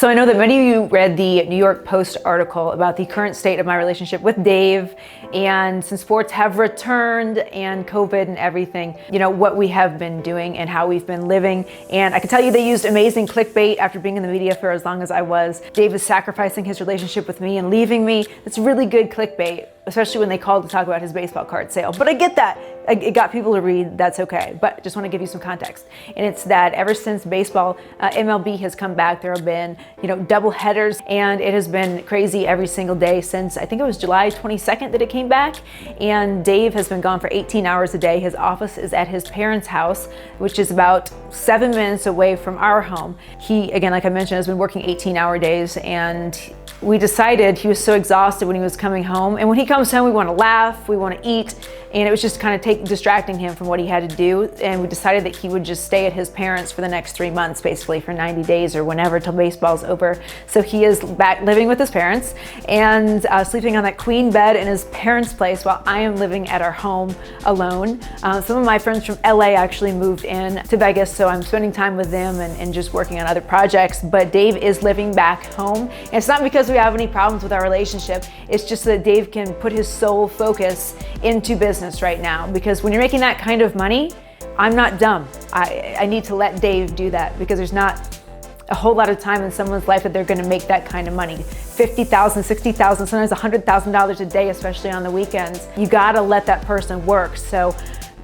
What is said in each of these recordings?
So I know that many of you read the New York Post article about the current state of my relationship with Dave, and since sports have returned and COVID and everything, what we have been doing and how we've been living. And I can tell you they used amazing clickbait after being in the media for as long as I was. Dave is sacrificing his relationship with me and leaving me. It's really good clickbait, especially when they called to talk about his baseball card sale. But I get that. It got people to read, that's okay. But I just want to give you some context. And it's that ever since baseball, MLB has come back, there have been, double headers, and it has been crazy every single day since, I think it was July 22nd that it came back. And Dave has been gone for 18 hours a day. His office is at his parents' house, which is about 7 minutes away from our home. He, again, like I mentioned, has been working 18-hour days, and we decided he was so exhausted when he was coming home. And when he comes home, we want to laugh, we want to eat. And it was just kind of distracting him from what he had to do. And we decided that he would just stay at his parents for the next 3 months, basically for 90 days or whenever till baseball's over. So he is back living with his parents and sleeping on that queen bed in his parents' place while I am living at our home alone. Some of my friends from LA actually moved in to Vegas, so I'm spending time with them and just working on other projects. But Dave is living back home. And it's not because we have any problems with our relationship. It's just that Dave can put his sole focus into business right now, because when you're making that kind of money, I'm not dumb. I need to let Dave do that, because there's not a whole lot of time in someone's life that they're going to make that kind of money. $50,000, $60,000, sometimes $100,000 a day, especially on the weekends. You got to let that person work. So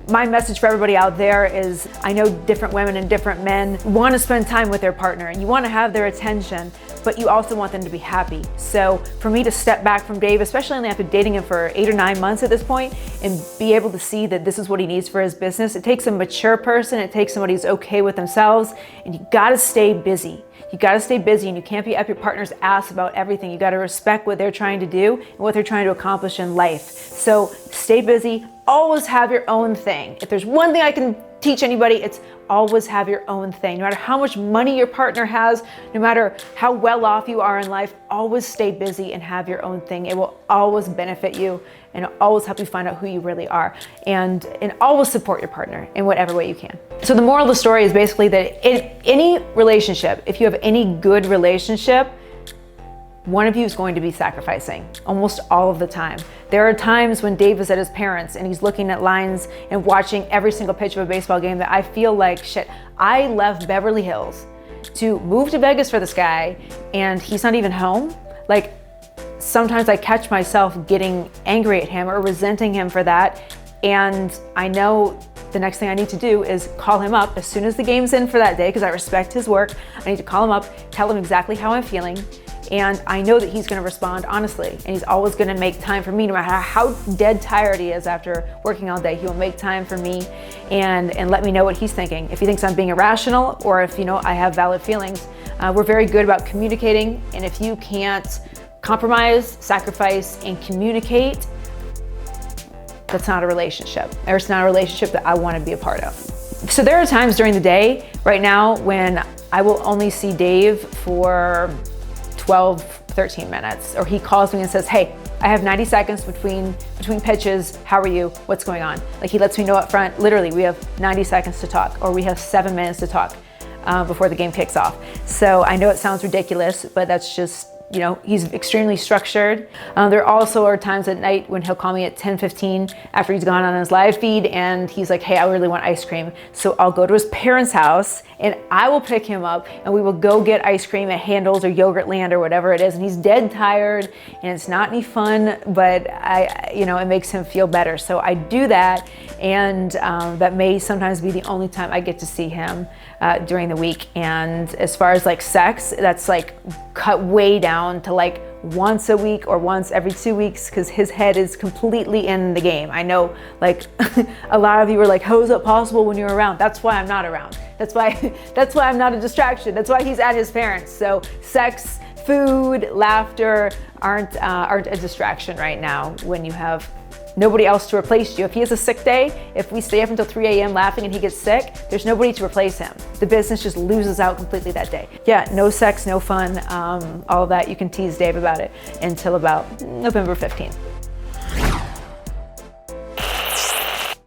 my message for everybody out there is, I know different women and different men want to spend time with their partner and you want to have their attention, but you also want them to be happy. So for me to step back from Dave, especially only after dating him for 8 or 9 months at this point, and be able to see that this is what he needs for his business, it takes a mature person, it takes somebody who's okay with themselves, and you got to stay busy. You got to stay busy, and you can't be up your partner's ass about everything. You got to respect what they're trying to do and what they're trying to accomplish in life. So stay busy, always have your own thing. If there's one thing I can teach anybody, it's always have your own thing. No matter how much money your partner has, no matter how well off you are in life, always stay busy and have your own thing. It will always benefit you and always help you find out who you really are, and always support your partner in whatever way you can. So the moral of the story is basically that in any relationship, if you have any good relationship, one of you is going to be sacrificing almost all of the time. There are times when Dave is at his parents and he's looking at lines and watching every single pitch of a baseball game that I feel like, shit, I left Beverly Hills to move to Vegas for this guy and he's not even home. Like, sometimes I catch myself getting angry at him or resenting him for that. And I know the next thing I need to do is call him up as soon as the game's in for that day, because I respect his work. I need to call him up, tell him exactly how I'm feeling. And I know that he's going to respond honestly, and he's always going to make time for me, no matter how dead tired he is after working all day. He will make time for me and let me know what he's thinking. If he thinks I'm being irrational, or if I have valid feelings. We're very good about communicating, and if you can't compromise, sacrifice, and communicate, that's not a relationship, or it's not a relationship that I want to be a part of. So there are times during the day right now when I will only see Dave for 12, 13 minutes, or he calls me and says, hey, I have 90 seconds between pitches. How are you? What's going on? Like, he lets me know up front, literally, we have 90 seconds to talk, or we have 7 minutes to talk before the game kicks off. So I know it sounds ridiculous, but that's just, he's extremely structured. There also are times at night when he'll call me at 10:15 after he's gone on his live feed and he's like, hey, I really want ice cream. So I'll go to his parents' house and I will pick him up and we will go get ice cream at Handel's or Yogurtland or whatever it is. And he's dead tired and it's not any fun, but it makes him feel better. So I do that, and that may sometimes be the only time I get to see him during the week. And as far as like sex, that's like cut way down to like once a week or once every 2 weeks, because his head is completely in the game. I know, like, a lot of you are like, how is that possible when you're around? That's why I'm not around. That's why I'm not a distraction. That's why he's at his parents. So sex, food, laughter aren't a distraction right now when you have nobody else to replace you. If he has a sick day, if we stay up until 3 a.m. laughing and he gets sick, there's nobody to replace him. The business just loses out completely that day. Yeah, no sex, no fun, all of that. You can tease Dave about it until about November 15th.